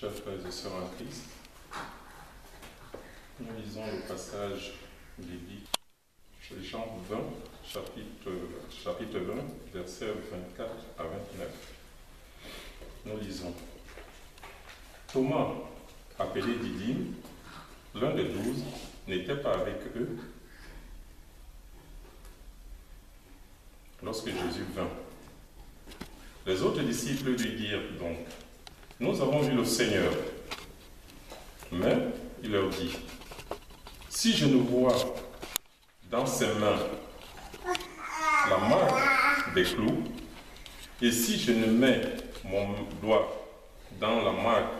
Chers frères et sœurs en Christ, nous lisons le passage biblique chez Jean 20, chapitre 20, versets 24 à 29. Nous lisons. Thomas, appelé Didyme, l'un des 12, n'était pas avec eux lorsque Jésus vint. Les autres disciples lui dirent donc, « Nous avons vu le Seigneur. » Mais il leur dit, « Si je ne vois dans ses mains la marque des clous, et si je ne mets mon doigt dans la marque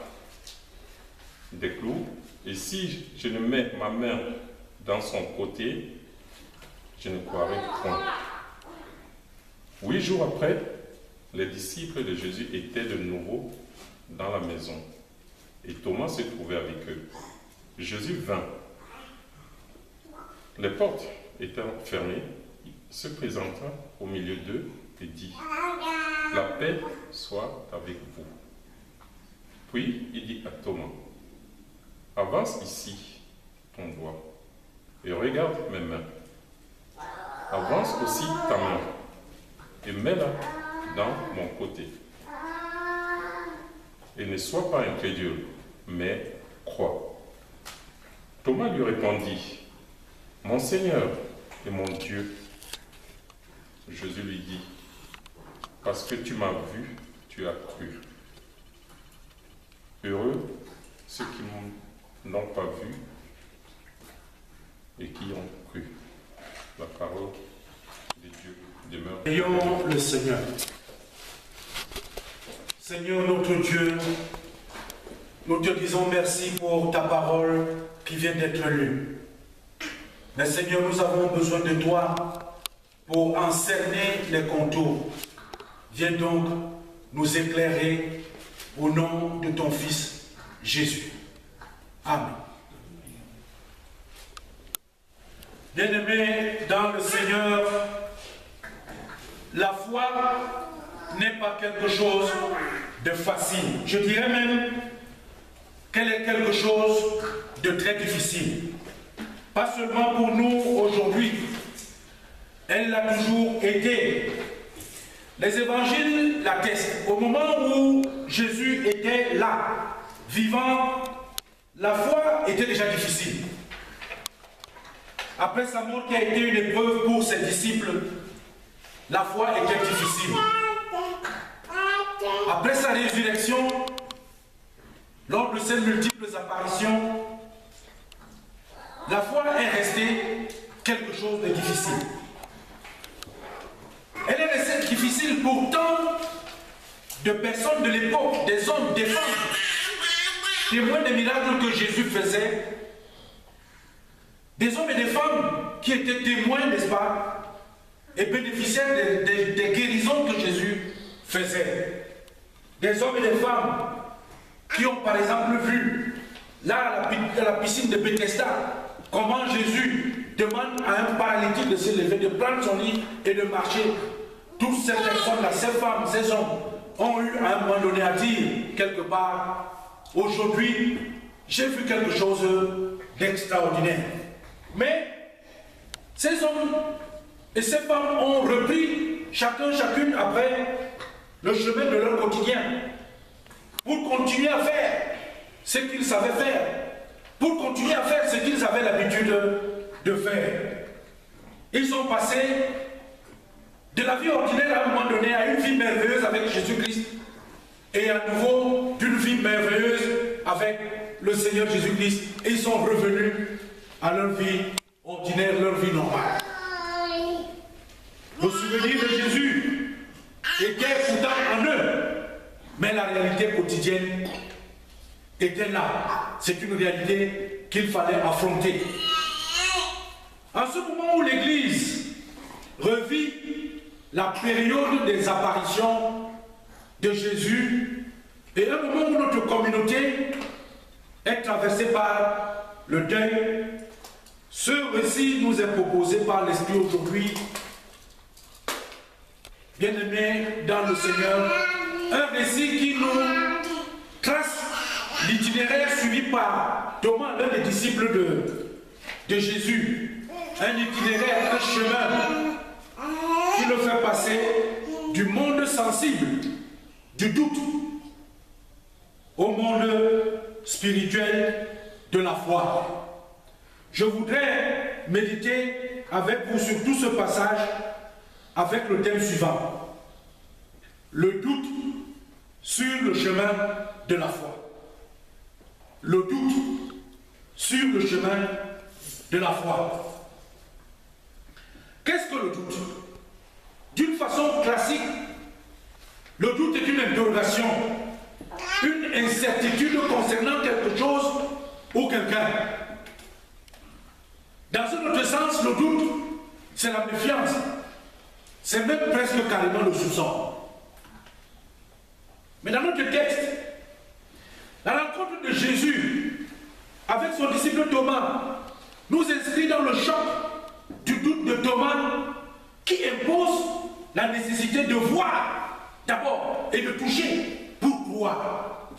des clous, et si je ne mets ma main dans son côté, je ne croirai point. » 8 jours après, les disciples de Jésus étaient de nouveau dans la maison, et Thomas se trouvait avec eux. Jésus vint. Les portes étant fermées, il se présenta au milieu d'eux et dit, « La paix soit avec vous. » Puis il dit à Thomas, « Avance ici ton doigt et regarde mes mains. Avance aussi ta main et mets-la dans mon côté. Et ne sois pas incrédule, mais crois. » Thomas lui répondit, « Mon Seigneur et mon Dieu. » Jésus lui dit, « Parce que tu m'as vu, tu as cru. Heureux ceux qui n'ont pas vu et qui ont cru. » La parole de Dieu demeure. Prions le Seigneur. Seigneur notre Dieu, nous te disons merci pour ta parole qui vient d'être lue. Mais Seigneur, nous avons besoin de toi pour en cerner les contours. Viens donc nous éclairer au nom de ton Fils Jésus. Amen. Bien-aimés dans le Seigneur, la foi n'est pas quelque chose de facile. Je dirais même qu'elle est quelque chose de très difficile. Pas seulement pour nous aujourd'hui, elle l'a toujours été. Les évangiles l'attestent. Au moment où Jésus était là, vivant, la foi était déjà difficile. Après sa mort qui a été une épreuve pour ses disciples, la foi était difficile. Après sa résurrection, lors de ses multiples apparitions, la foi est restée quelque chose de difficile. Elle est restée difficile pour tant de personnes de l'époque, des hommes, des femmes, témoins des miracles que Jésus faisait, des hommes et des femmes qui étaient témoins, n'est-ce pas, et bénéficiaires des guérisons que Jésus faisait. Des hommes et des femmes qui ont par exemple vu, là à la piscine de Bethesda, comment Jésus demande à un paralytique de se lever, de prendre son lit et de marcher. Toutes ces personnes-là, ces femmes, ces hommes, ont eu à un moment donné à dire, quelque part, aujourd'hui, j'ai vu quelque chose d'extraordinaire. Mais ces hommes et ces femmes ont repris, chacune après, le chemin de leur quotidien, pour continuer à faire ce qu'ils savaient faire, pour continuer à faire ce qu'ils avaient l'habitude de faire. Ils sont passés de la vie ordinaire à un moment donné à une vie merveilleuse avec Jésus-Christ, et à nouveau d'une vie merveilleuse avec le Seigneur Jésus-Christ, et ils sont revenus à leur vie ordinaire, leur vie normale. Le souvenir de Jésus était pourtant en eux, mais la réalité quotidienne était là. C'est une réalité qu'il fallait affronter. En ce moment où l'Église revit la période des apparitions de Jésus, et un moment où notre communauté est traversée par le deuil, ce récit nous est proposé par l'Esprit aujourd'hui. Bien-aimés dans le Seigneur, un récit qui nous trace l'itinéraire suivi par Thomas, l'un des disciples de Jésus. Un itinéraire, un chemin qui le fait passer du monde sensible, du doute, au monde spirituel de la foi. Je voudrais méditer avec vous sur tout ce passage avec le thème suivant: le doute sur le chemin de la foi. Le doute sur le chemin de la foi. Qu'est-ce que le doute? D'une façon classique, le doute est une interrogation, une incertitude concernant quelque chose ou quelqu'un. Dans un autre sens, le doute, c'est la méfiance. C'est même presque carrément le soupçon. Mais dans notre texte, la rencontre de Jésus avec son disciple Thomas nous inscrit dans le choc du doute de Thomas qui impose la nécessité de voir d'abord et de toucher pour croire.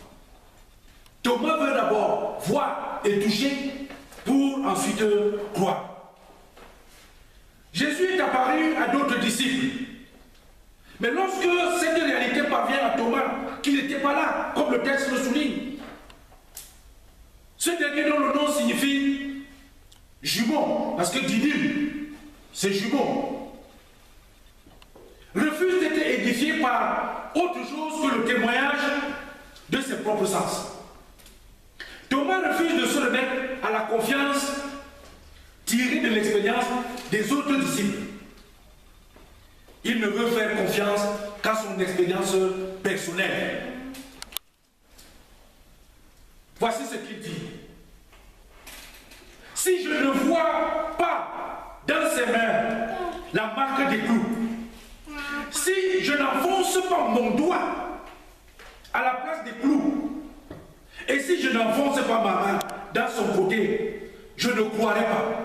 Thomas veut d'abord voir et toucher pour ensuite croire. Jésus est apparu à d'autres disciples. Mais lorsque cette réalité parvient à Thomas, qui n'était pas là, comme le texte le souligne, ce dernier dont le nom signifie jumeau, parce que Didyme, c'est jumeau, refuse d'être édifié par autre chose que le témoignage de ses propres sens. Thomas refuse de se remettre à la confiance tirée de l'expérience des autres disciples. Il ne veut faire confiance qu'à son expérience personnelle. Voici ce qu'il dit. Si je ne vois pas dans ses mains la marque des clous, si je n'enfonce pas mon doigt à la place des clous, et si je n'enfonce pas ma main dans son côté, je ne croirai pas.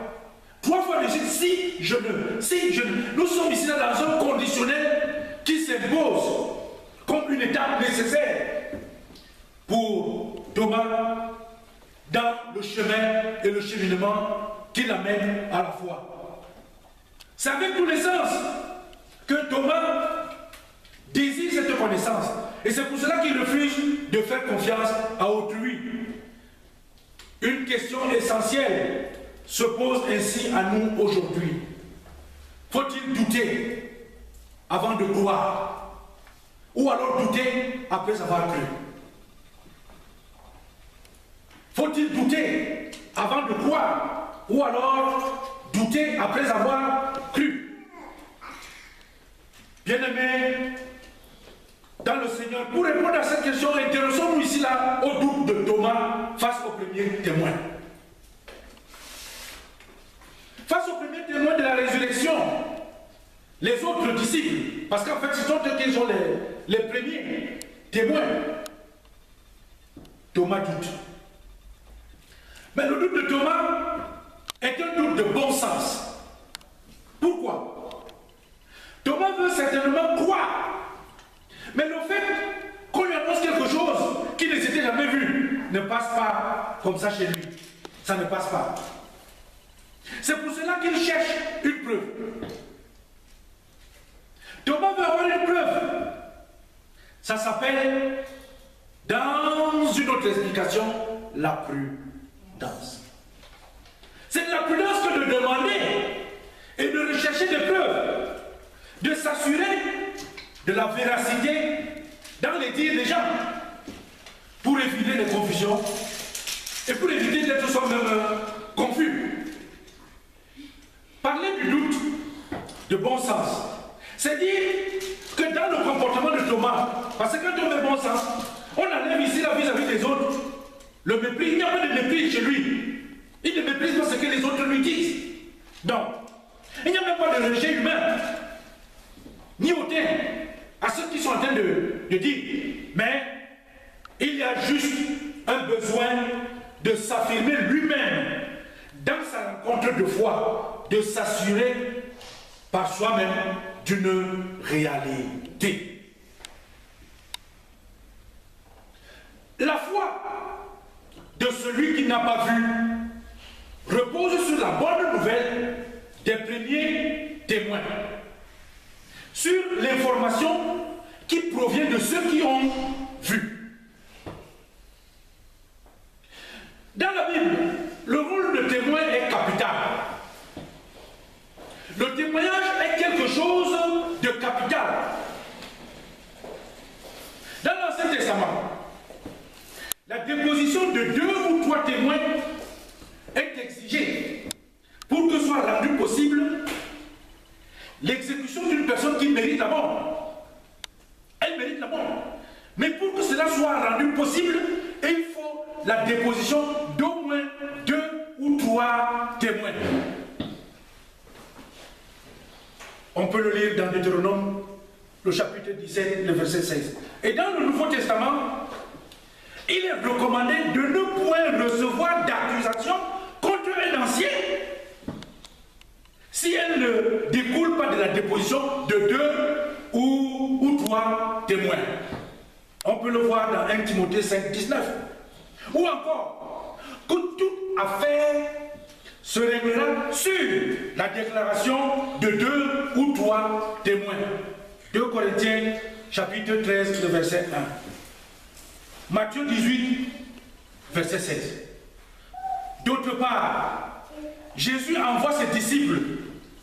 3 fois de suite, si je ne. Nous sommes ici dans un conditionnel qui s'impose comme une étape nécessaire pour Thomas dans le chemin et le cheminement qui l'amène à la foi. C'est avec tous les sens que Thomas désire cette connaissance. Et c'est pour cela qu'il refuse de faire confiance à autrui. Une question essentielle se pose ainsi à nous aujourd'hui. Faut-il douter avant de croire? Ou alors douter après avoir cru? Faut-il douter avant de croire? Ou alors douter après avoir cru? Bien-aimés dans le Seigneur, pour répondre à cette question, intéressons-nous ici là au doute de Thomas face au premier témoin. Face au premier témoin de la résurrection, les autres disciples, parce qu'en fait, ce sont eux qui sont les premiers témoins. Thomas doute. Mais le doute de Thomas est un doute de bon sens. Pourquoi? Thomas veut certainement croire. Mais le fait qu'on lui annonce quelque chose qui ne s'était jamais vu ne passe pas comme ça chez lui. Ça ne passe pas. C'est pour cela qu'il cherche une preuve. Thomas veut avoir une preuve. Ça s'appelle, dans une autre explication, la prudence. C'est de la prudence que de demander et de rechercher des preuves, de s'assurer de la véracité dans les dires des gens, pour éviter les confusions et pour éviter d'être soi-même confus. Parler du doute de bon sens, c'est dire que dans le comportement de Thomas, parce que quand on met bon sens, on enlève ici la vis-à-vis des autres le mépris. Il n'y a pas de mépris chez lui. Il ne méprise pas ce que les autres lui disent. Donc, il n'y a même pas de rejet humain, ni hautain à ceux qui sont en train de dire. Mais il y a juste un besoin de s'affirmer lui-même dans sa rencontre de foi, de s'assurer par soi-même d'une réalité. La foi celui qui n'a pas vu repose sur la bonne nouvelle des premiers témoins, sur l'information qui provient de ceux qui ont vu. Dans la Bible, le rôle de témoin est capital. Le témoignage est quelque chose de capital. Dans l'Ancien Testament, la déposition de 2 ou 3 témoins est exigée pour que soit rendu possible l'exécution d'une personne qui mérite la mort. Elle mérite la mort. Mais pour que cela soit rendu possible, il faut la déposition d'au moins 2 ou 3 témoins. On peut le lire dans Deutéronome, le chapitre 17, le verset 16. Et dans le Nouveau Testament, il est recommandé de ne point recevoir d'accusation contre un ancien si elle ne découle pas de la déposition de 2 ou 3 témoins. On peut le voir dans 1 Timothée 5, 19. Ou encore, que toute affaire se réglera sur la déclaration de 2 ou 3 témoins. 2 Corinthiens chapitre 13, le verset 1. Matthieu 18, verset 16. D'autre part, Jésus envoie ses disciples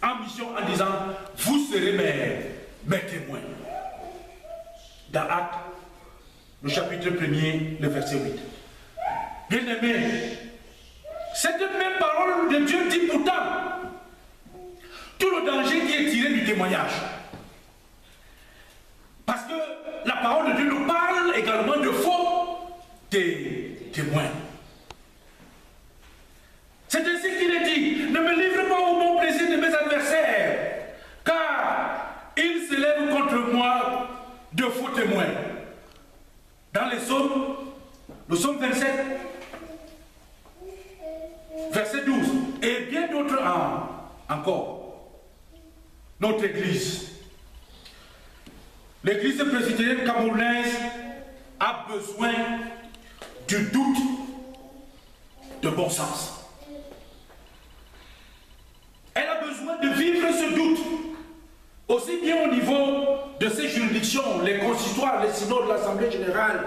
en mission en disant « Vous serez mes témoins ». Dans Actes, le chapitre 1er, le verset 8. Bien-aimés, cette même parole de Dieu dit pourtant tout le danger qui est tiré du témoignage. Parce que la parole de Dieu nous parle également de faux témoins. C'est ainsi qu'il est dit, ne me livre pas au bon plaisir de mes adversaires, car ils s'élèvent contre moi de faux témoins. Dans les psaumes, le psaume 27, verset 12, et bien d'autres encore. Notre Église, l'Église presbytérienne camerounaise a besoin du doute de bon sens. Elle a besoin de vivre ce doute, aussi bien au niveau de ses juridictions, les consistoires, les synodes, l'Assemblée générale,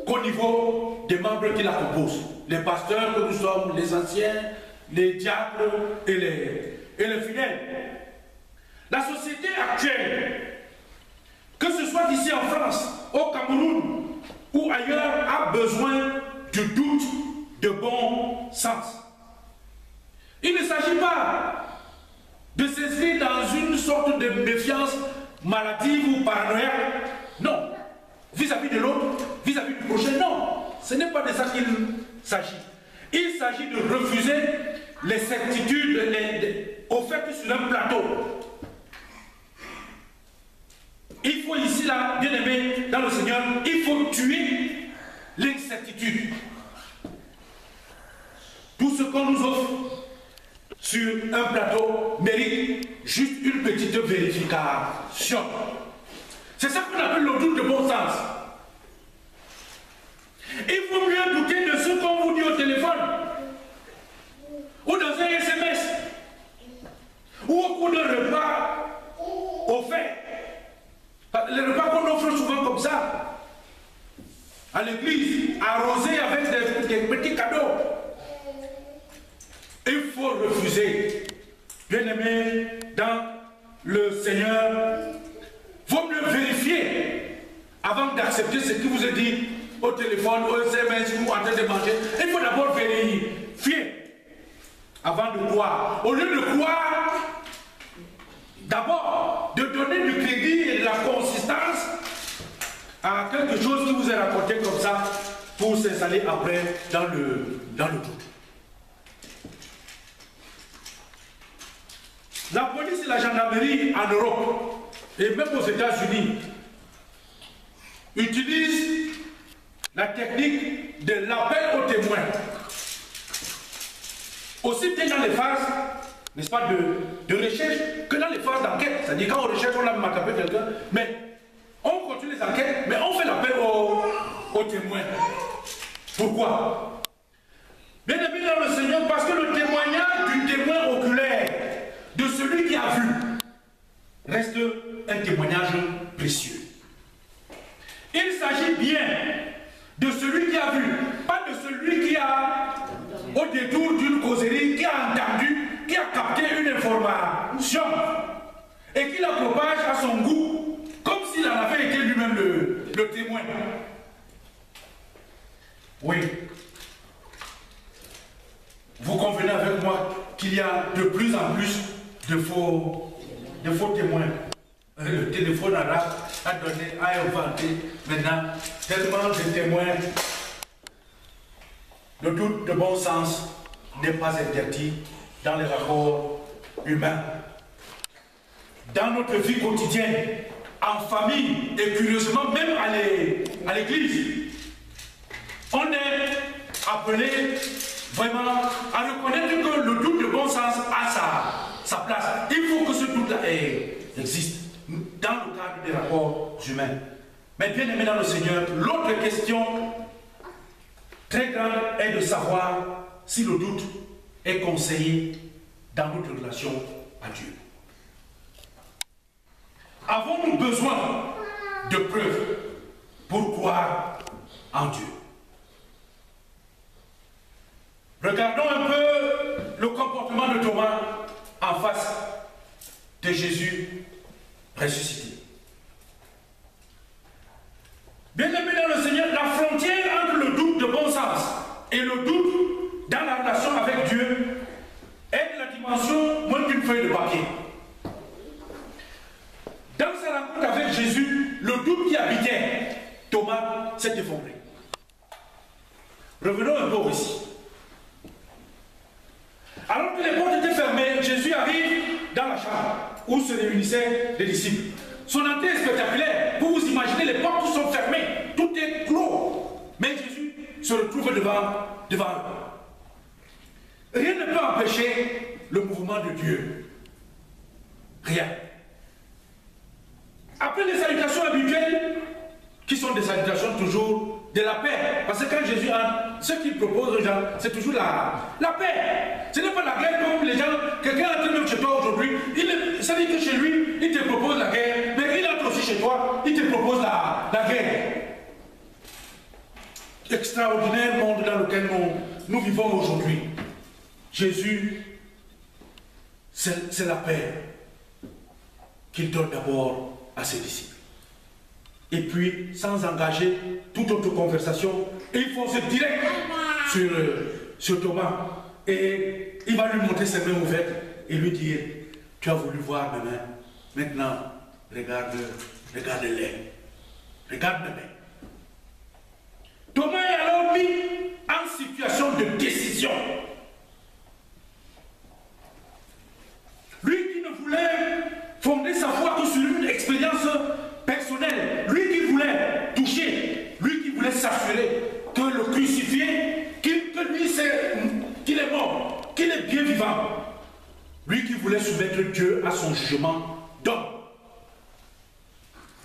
qu'au niveau des membres qui la composent, les pasteurs que nous sommes, les anciens, les diacres et les fidèles. La société actuelle, que ce soit ici en France, au Cameroun ou ailleurs, a besoin du doute de bon sens. Il ne s'agit pas de s'inscrire dans une sorte de méfiance maladive ou paranoïaque. Non. Vis-à-vis de l'autre, vis-à-vis du prochain, non. Ce n'est pas de ça qu'il s'agit. Il s'agit de refuser les certitudes offertes sur un plateau. Il faut ici, là, bien aimé, dans le Seigneur, il faut tuer l'incertitude. Tout ce qu'on nous offre sur un plateau mérite juste une petite vérification. C'est ça qu'on appelle le doute de bon sens. Il faut mieux douter de ce qu'on vous dit au téléphone, ou dans un SMS, ou au cours d'un repas offert. Les repas qu'on offre souvent comme ça, à l'église, arrosés avec des petits cadeaux. Il faut refuser. Bien-aimé, dans le Seigneur, vaut mieux vérifier avant d'accepter ce qui vous est dit au téléphone, au SMS ou en train de manger. Il faut d'abord vérifier avant de croire. Au lieu de croire, d'abord de donner du crédit et de la consistance à quelque chose qui vous est raconté comme ça pour s'installer après dans le doute. La police et la gendarmerie en Europe et même aux États-Unis utilisent la technique de l'appel aux témoins. Aussi bien dans les phases, n'est-ce pas, de recherche que dans les phases d'enquête. C'est-à-dire quand on recherche, on a attrapé quelqu'un, mais on continue les enquêtes, mais on fait l'appel aux témoins. Pourquoi? Bien aimé dans le Seigneur, parce que le témoignage du témoin oculaire, de celui qui a vu, reste un témoignage précieux. Il s'agit bien de celui qui a vu, pas de celui qui a, au détour d'une causerie, qui a entendu, qui a capté une information et qui la propage à son goût, comme s'il en avait été lui-même le témoin. Oui. Vous convenez avec moi qu'il y a de plus en plus de faux témoins. Le téléphone arabe a donné, a inventé maintenant tellement de témoins. Le doute de bon sens n'est pas interdit dans les rapports humains. Dans notre vie quotidienne, en famille et curieusement même à l'église, on est appelé vraiment à reconnaître que le doute de bon sens a sa place. Il faut que ce doute-là existe dans le cadre des rapports humains. Mais bien aimé dans le Seigneur, l'autre question très grande est de savoir si le doute est conseillé dans notre relation à Dieu. Avons-nous besoin de preuves pour croire en Dieu? Regardons un peu le comportement de Thomas en face de Jésus ressuscité. Bien aimé dans le Seigneur, la frontière entre le doute de bon sens et le doute dans la relation avec Dieu est de la dimension moins qu'une feuille de papier. Dans sa rencontre avec Jésus, le doute qui habitait Thomas s'est effondré. Revenons un peu au récit. Alors que les portes étaient fermées, Jésus arrive dans la chambre où se réunissaient les disciples. Son entrée est spectaculaire. Vous vous imaginez, les portes sont fermées, tout est clos. Mais Jésus se retrouve devant eux. Rien ne peut empêcher le mouvement de Dieu. Rien. Après les salutations habituelles, qui sont des salutations toujours de la paix. Parce que quand Jésus entre, ce qu'il propose aux gens, c'est toujours la paix. Ce n'est pas la guerre comme les gens, quelqu'un entre même chez toi aujourd'hui, ça dit que chez lui, il te propose la guerre, mais il entre aussi chez toi, il te propose la guerre. Extraordinaire monde dans lequel nous vivons aujourd'hui. Jésus, c'est la paix qu'il donne d'abord à ses disciples. Et puis, sans engager toute autre conversation, il fonce direct sur Thomas. Et il va lui montrer ses mains ouvertes et lui dire, tu as voulu voir mes mains, maintenant, regarde-les. Regarde mes mains. Thomas est alors mis en situation de décision. Lui qui ne voulait fonder sa foi que sur une expérience personnelle, lui qui voulait toucher, lui qui voulait s'assurer que le crucifié, que lui c'est qu'il est mort, qu'il est bien vivant, lui qui voulait soumettre Dieu à son jugement d'homme,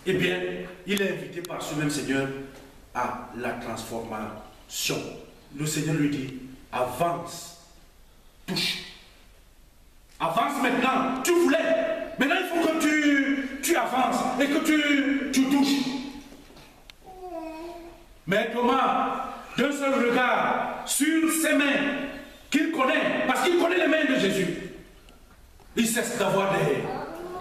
eh bien, il est invité par ce même Seigneur à la transformation. Le Seigneur lui dit, avance, touche. Avance maintenant, tu voulais. Maintenant, il faut que tu avances et que tu touches. Mais Thomas, d'un seul regard sur ses mains, qu'il connaît, parce qu'il connaît les mains de Jésus, il cesse d'avoir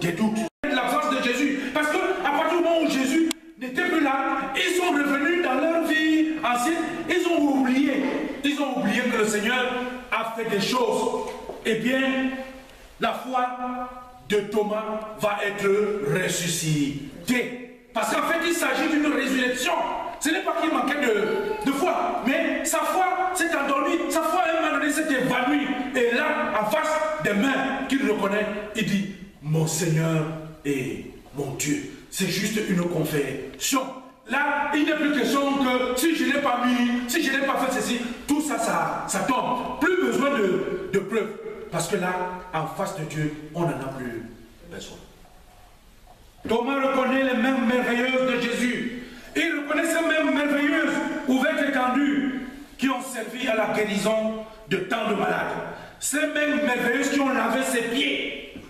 des doutes. L'absence de Jésus, parce qu'à partir du moment où Jésus n'était plus là, ils sont revenus dans leur vie ancienne, ils ont oublié que le Seigneur a fait des choses. Eh bien, la foi de Thomas va être ressuscitée. Parce qu'en fait, il s'agit d'une résurrection. Ce n'est pas qu'il manquait de foi, mais sa foi s'est endormie, sa foi à un moment donné s'est évanouie. Et là, en face des mains qu'il reconnaît, il dit, mon Seigneur et mon Dieu. C'est juste une confession. Là, il n'est plus question que si je n'ai pas mis, si je n'ai pas fait ceci, tout ça, ça tombe. Plus besoin de preuves. Parce que là, en face de Dieu, on n'en a plus besoin. Thomas reconnaît les mains merveilleuses de Jésus. Il reconnaît ces mains merveilleuses, ouvertes et étendues. servi à la guérison de tant de malades. Ces mêmes merveilleuses qui ont lavé ses pieds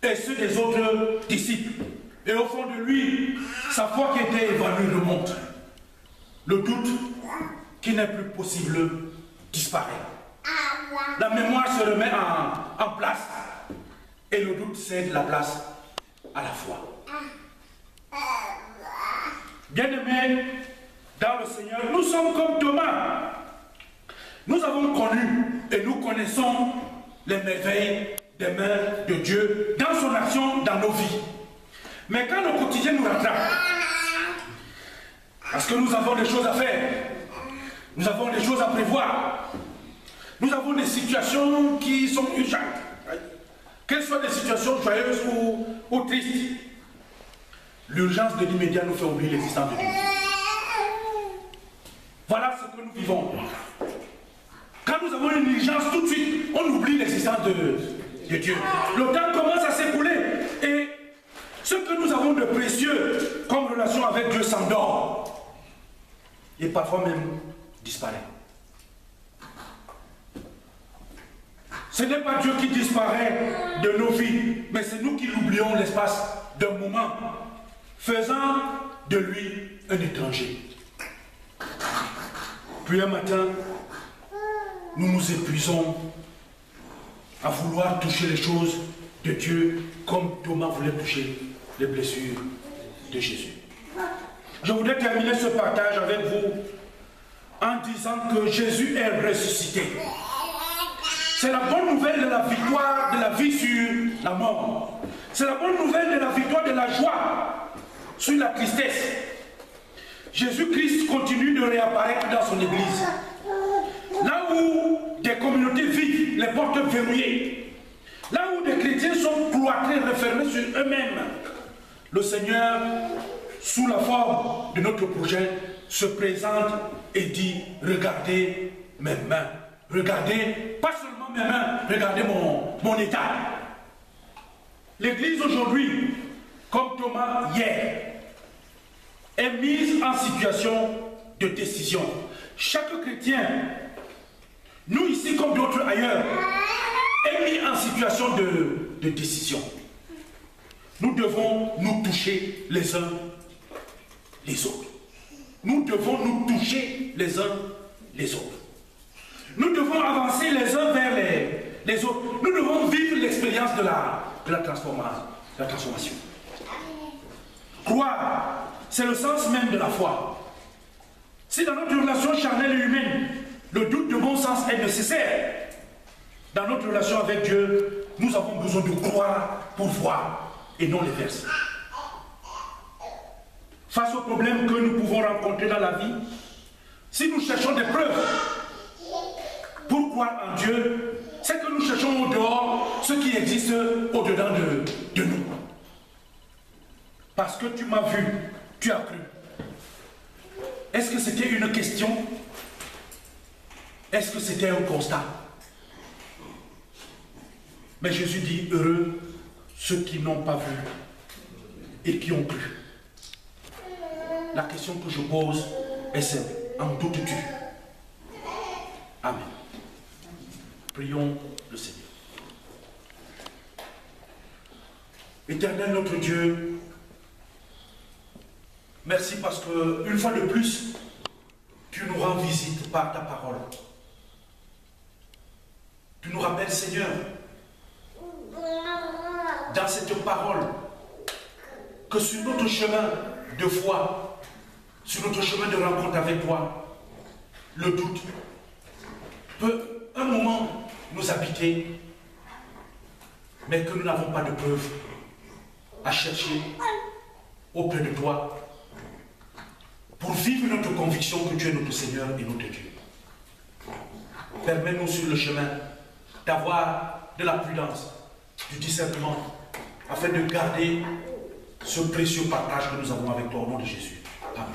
et ceux des autres disciples. Et au fond de lui, sa foi qui était évanouie remonte. Le doute qui n'est plus possible disparaît. La mémoire se remet en place et le doute cède la place à la foi. Bien-aimés dans le Seigneur, nous sommes comme Thomas. Nous avons connu et nous connaissons les merveilles des mains de Dieu dans son action dans nos vies. Mais quand le quotidien nous rattrape, parce que nous avons des choses à faire, nous avons des choses à prévoir, nous avons des situations qui sont urgentes, qu'elles soient des situations joyeuses ou tristes, l'urgence de l'immédiat nous fait oublier l'existence de Dieu. Voilà ce que nous vivons. Quand nous avons une urgence, tout de suite, on oublie l'existence de Dieu. Le temps commence à s'écouler et ce que nous avons de précieux comme relation avec Dieu s'endort et parfois même disparaît. Ce n'est pas Dieu qui disparaît de nos vies, mais c'est nous qui l'oublions l'espace d'un moment, faisant de lui un étranger. Puis un matin, nous nous épuisons à vouloir toucher les choses de Dieu comme Thomas voulait toucher les blessures de Jésus. Je voudrais terminer ce partage avec vous en disant que Jésus est ressuscité. C'est la bonne nouvelle de la victoire de la vie sur la mort. C'est la bonne nouvelle de la victoire de la joie sur la tristesse. Jésus-Christ continue de réapparaître dans son Église. Là où des communautés vivent, les portes verrouillées, là où des chrétiens sont cloîtrés, refermés sur eux-mêmes, le Seigneur, sous la forme de notre projet, se présente et dit, regardez mes mains, regardez, pas seulement mes mains, regardez mon état. L'Église aujourd'hui, comme Thomas hier, est mise en situation de décision. Chaque chrétien, nous ici comme d'autres ailleurs, est mis en situation de décision. Nous devons nous toucher les uns les autres. Nous devons nous toucher les uns les autres. Nous devons avancer les uns vers les autres. Nous devons vivre l'expérience de la transformation. Croire, c'est le sens même de la foi. Si dans notre relation charnelle et humaine, le doute de bon sens est nécessaire, dans notre relation avec Dieu, nous avons besoin de croire pour voir et non l'inverse. Face aux problèmes que nous pouvons rencontrer dans la vie, si nous cherchons des preuves pour croire en Dieu, c'est que nous cherchons au dehors ce qui existe au-dedans de nous. Parce que tu m'as vu, tu as cru. Est-ce que c'était une question? Est-ce que c'était un constat? Mais Jésus dit, heureux ceux qui n'ont pas vu et qui ont cru. La question que je pose est simple. En doutes-tu? Amen. Prions le Seigneur. Éternel notre Dieu, merci parce que une fois de plus, tu nous rends visite par ta parole. Tu nous rappelles, Seigneur, dans cette parole, que sur notre chemin de foi, sur notre chemin de rencontre avec toi, le doute peut un moment nous habiter, mais que nous n'avons pas de preuves à chercher auprès de toi pour vivre notre conviction que tu es notre Seigneur et notre Dieu. Permets-nous sur le chemin d'avoir de la prudence, du discernement, afin de garder ce précieux partage que nous avons avec toi au nom de Jésus. Amen.